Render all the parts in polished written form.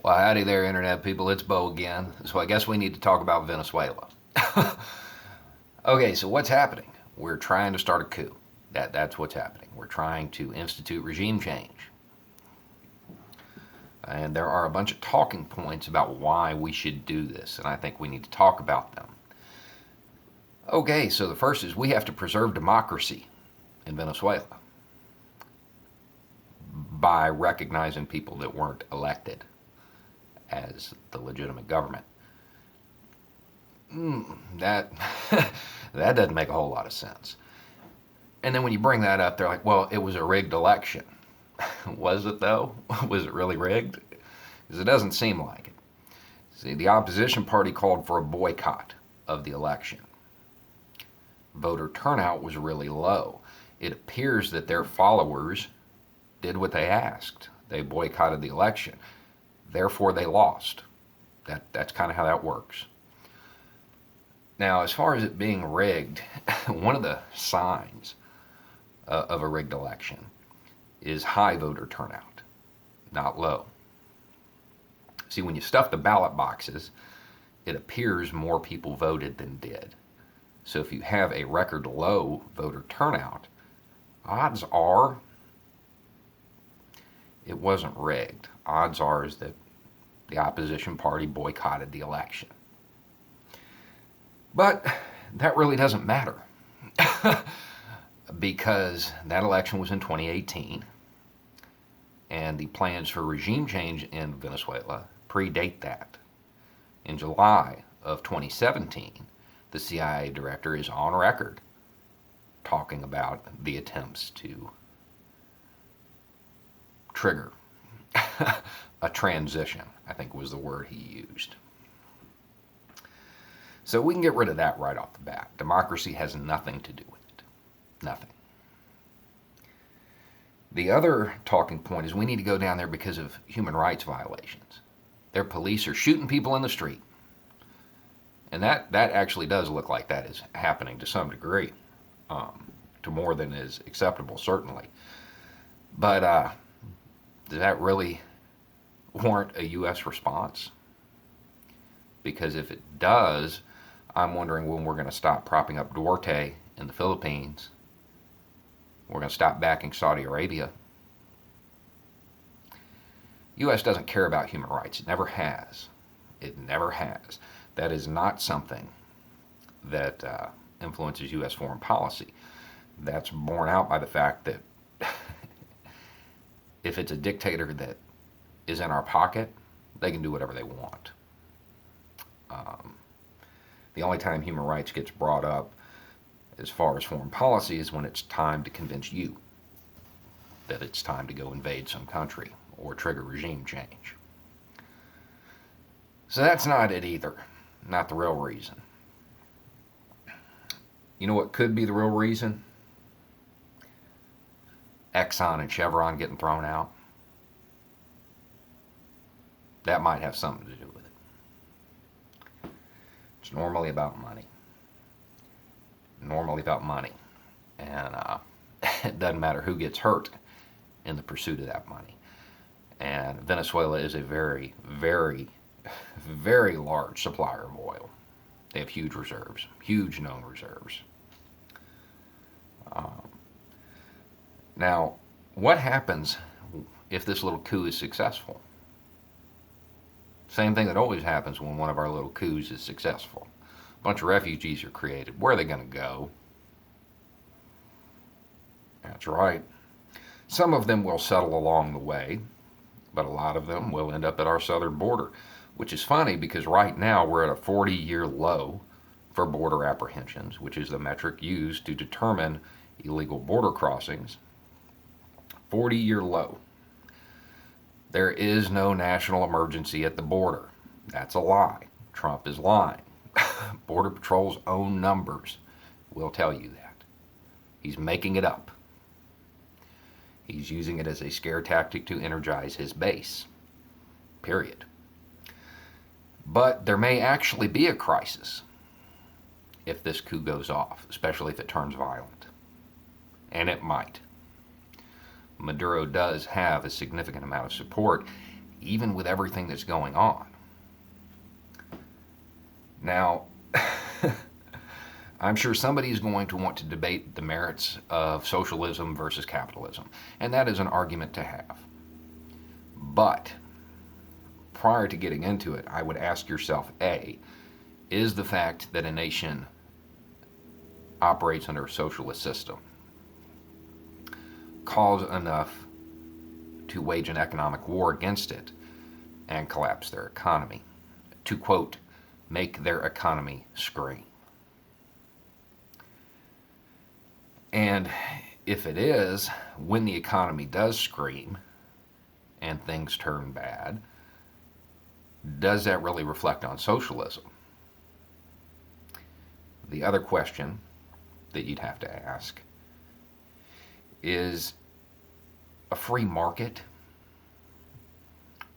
Well, howdy there, Internet people. It's Bo again. So I guess we need to talk about Venezuela. Okay, so what's happening? We're trying to start a coup. That's what's happening. We're trying to institute regime change. And there are a bunch of talking points about why we should do this, and I think we need to talk about them. Okay, so the first is we have to preserve democracy in Venezuela by recognizing people that weren't elected as the legitimate government. That that doesn't make a whole lot of sense. And then when you bring that up, they're like, well, it was a rigged election. Was it though? Was it really rigged? Because it doesn't seem like it. See, the opposition party called for a boycott of the election. Voter turnout was really low. It appears that their followers did what they asked. They boycotted the election. Therefore, they lost. That's kind of how that works. Now, as far as it being rigged, one of the signs of a rigged election is high voter turnout, not low. See, when you stuff the ballot boxes, it appears more people voted than did. So if you have a record low voter turnout, odds are it wasn't rigged. Odds are is that the opposition party boycotted the election. But that really doesn't matter because that election was in 2018 and the plans for regime change in Venezuela predate that. In July of 2017, the CIA director is on record talking about the attempts to trigger a transition, I think was the word he used. So we can get rid of that right off the bat. Democracy has nothing to do with it. Nothing. The other talking point is we need to go down there because of human rights violations. Their police are shooting people in the street. And that actually does look like that is happening to some degree, to more than is acceptable, certainly. But does that really warrant a U.S. response? Because if it does, I'm wondering when we're going to stop propping up Duarte in the Philippines. We're going to stop backing Saudi Arabia. U.S. doesn't care about human rights. It never has. It never has. That is not something that influences U.S. foreign policy. That's borne out by the fact that if it's a dictator that is in our pocket, they can do whatever they want. The only time human rights gets brought up as far as foreign policy is when it's time to convince you that it's time to go invade some country or trigger regime change. So that's not it either. Not the real reason. You know what could be the real reason? Exxon and Chevron getting thrown out. That might have something to do with it. It's normally about money. Normally about money. And it doesn't matter who gets hurt in the pursuit of that money. And Venezuela is a very, very, very large supplier of oil. They have huge reserves, huge known reserves. Now, what happens if this little coup is successful? Same thing that always happens when one of our little coups is successful. A bunch of refugees are created. Where are they going to go? That's right. Some of them will settle along the way, but a lot of them will end up at our southern border, which is funny because right now we're at a 40-year low for border apprehensions, which is the metric used to determine illegal border crossings. 40-year low. There is no national emergency at the border. That's a lie. Trump is lying. Border Patrol's own numbers will tell you that. He's making it up. He's using it as a scare tactic to energize his base. Period. But there may actually be a crisis if this coup goes off, especially if it turns violent. And it might. Maduro does have a significant amount of support, even with everything that's going on. Now, I'm sure somebody's going to want to debate the merits of socialism versus capitalism, and that is an argument to have. But prior to getting into it, I would ask yourself, A, is the fact that a nation operates under a socialist system cause enough to wage an economic war against it and collapse their economy? To quote, make their economy scream. And if it is, when the economy does scream and things turn bad, does that really reflect on socialism? The other question that you'd have to ask is a free market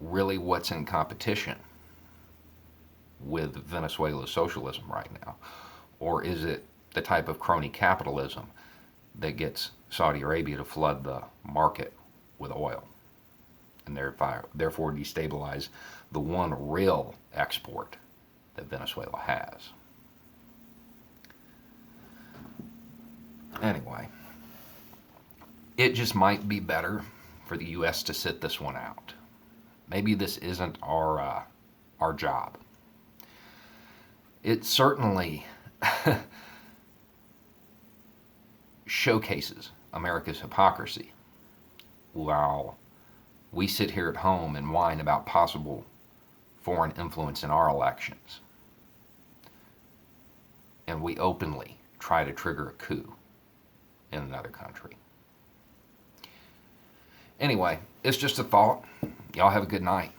really what's in competition with Venezuela's socialism right now? Or is it the type of crony capitalism that gets Saudi Arabia to flood the market with oil and therefore destabilize the one real export that Venezuela has? Anyway, it just might be better for the U.S. to sit this one out. Maybe this isn't our job. It certainly showcases America's hypocrisy while we sit here at home and whine about possible foreign influence in our elections. And we openly try to trigger a coup in another country. Anyway, it's just a thought. Y'all have a good night.